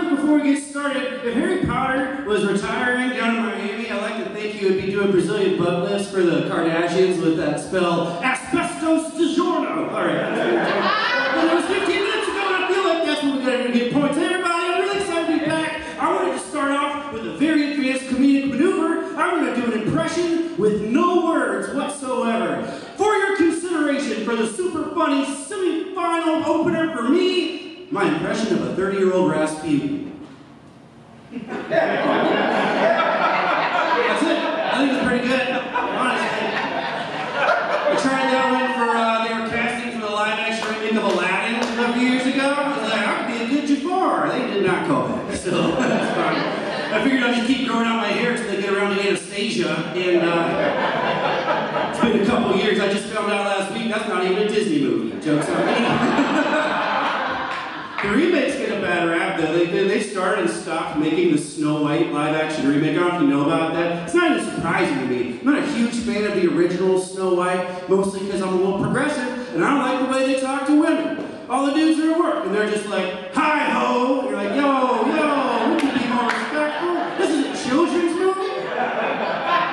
Before we get started, if Harry Potter was retiring down in Miami, I'd like to think he would be doing Brazilian butt lifts for the Kardashians with that spell, asbestos DiGiorno. All right. But it was 15 minutes ago, and I feel like that's when we got to get points. Hey, everybody, I'm really excited to be back. I wanted to start off with a very advanced comedic maneuver. I'm going to do an impression with no words whatsoever. For your consideration for the super funny semi-final opener for me, my impression of a 30-year-old Rasputin. That's it. I think it's pretty good, honestly. I tried that one for, they were casting for the live-action remake of Aladdin a few years ago. I was like, I could be a good Jafar. They did not call that, so that's fine. I figured I'd just keep growing out my hair until they get around to Anastasia, and it's been a couple years. I just found out last week that's not even a Disney movie. Joke's on me. The remakes get a bad rap, though. They started and stopped making the Snow White live-action remake. I don't know if you know about that. It's not even surprising to me. I'm not a huge fan of the original Snow White, mostly because I'm a little progressive, and I don't like the way they talk to women. All the dudes are at work, and they're just like, hi-ho! And you're like, yo, we can be more respectful. This is a children's movie?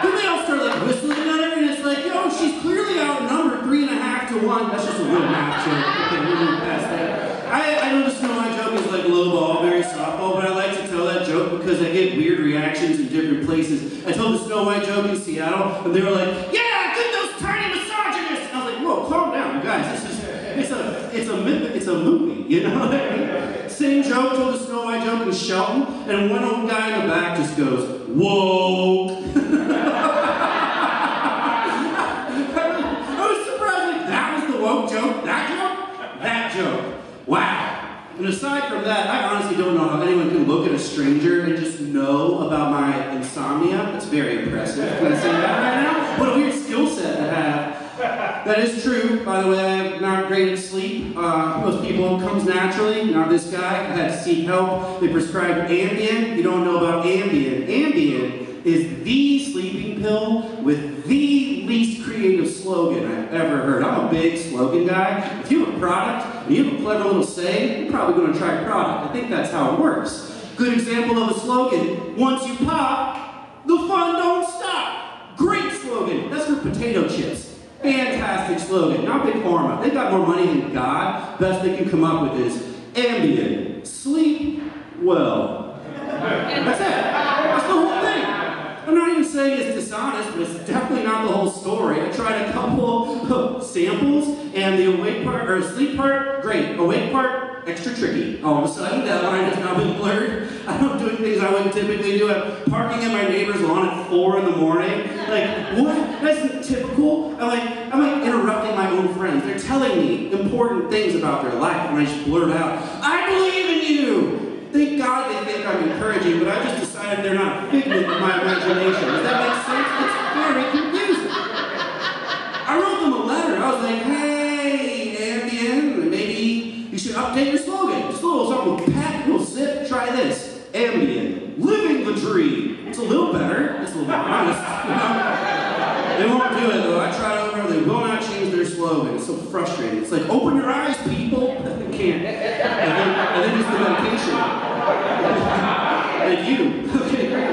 Then they all start like whistling at her, and it's like, yo, she's clearly outnumbered 3.5 to 1. That's just a real math joke. Okay, we're moving past that. I know the Snow White joke is like low ball, very softball, but I like to tell that joke because I get weird reactions in different places. I told the Snow White joke in Seattle, and they were like, yeah, get those tiny misogynists! And I was like, whoa, calm down, you guys. It's a movie, you know what I mean? Same joke, told the Snow White joke in Shelton, and one old guy in the back just goes, whoa. I was surprised, like, that was the woke joke? That joke? That joke. Wow. And aside from that, I honestly don't know how anyone can look at a stranger and just know about my insomnia. That's very impressive. Can I say that right now? What a weird skill set to have. That is true. By the way, I am not great at sleep. Most people, it comes naturally. Not this guy. I had to seek help. They prescribed Ambien. You don't know about Ambien. Ambien is the sleeping pill with the least creative slogan I've ever heard. I'm a big slogan guy. If you have a product and you have a clever little saying, you're probably going to try a product. I think that's how it works. Good example of a slogan, once you pop, the fun don't stop. Great slogan. That's for potato chips. Fantastic slogan. Not Big Pharma. They got more money than God. Best they can come up with is Ambien. Sleep well. That's it. That's the whole thing. I'm not even saying it's dishonest, but it's definitely not the whole story. I tried a couple of samples, and the awake part, or sleep part, great. Awake part, extra tricky. All of a sudden, that line has now been blurred. I'm doing things I wouldn't typically do. I'm parking at my neighbor's lawn at 4 in the morning. Like, what? That's typical. I'm like interrupting my own friends. They're telling me important things about their life, and I just blurt out, I believe in you! Thank God they think I'm encouraging, but I just decided they're not a figment of my imagination. Does that make sense? It's very confusing. I wrote them a letter. I was like, hey, Ambien, maybe you should update your slogan. Just a little something with pat, a little sip, try this. Ambien, living the dream. It's a little better. It's a little more honest. You know? They won't do it, though. I tried over. They will not change their slogan. It's so frustrating. It's like, open your eyes, people. They can't. And then it's the medication. Like you. Okay, great.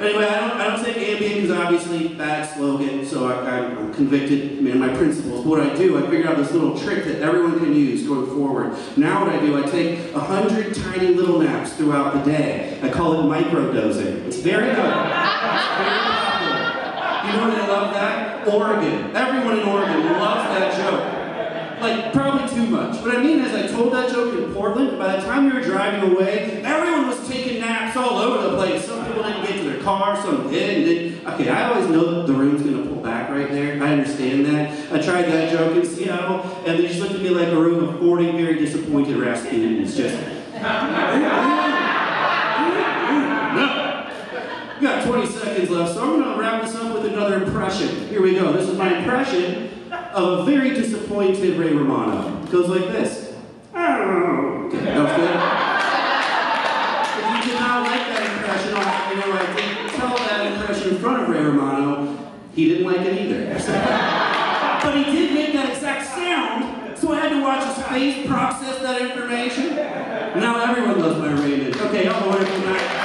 Anyway, I don't take Ambien because obviously bad slogan, so I'm convicted in my principles. But what I do, I figure out this little trick that everyone can use going forward. Now what I do, I take 100 tiny little naps throughout the day. I call it microdosing. It's very good. It's very popular. You know where they love that? Oregon. Everyone in Oregon loves that joke. Like, probably too much. What I mean is, I told that joke in Portland, by the time we were driving away, everyone was taking naps all over the place. Some people didn't get to their car, some did. Okay, I always know that the room's gonna pull back right there. I understand that. I tried that joke in Seattle, and they just looked at me like a room of 40 very disappointed Rasputins. Just, no. We got 20 seconds left, so I'm gonna wrap this up with another impression. Here we go. This is my impression of a very disappointed Ray Romano. It goes like this. I don't know. Okay, that was good. If you did not like that impression, I did tell that impression in front of Ray Romano. He didn't like it either. But he did make that exact sound, so I had to watch his face process that information. Now everyone loves my Ray image. Okay, y'all wonderful night.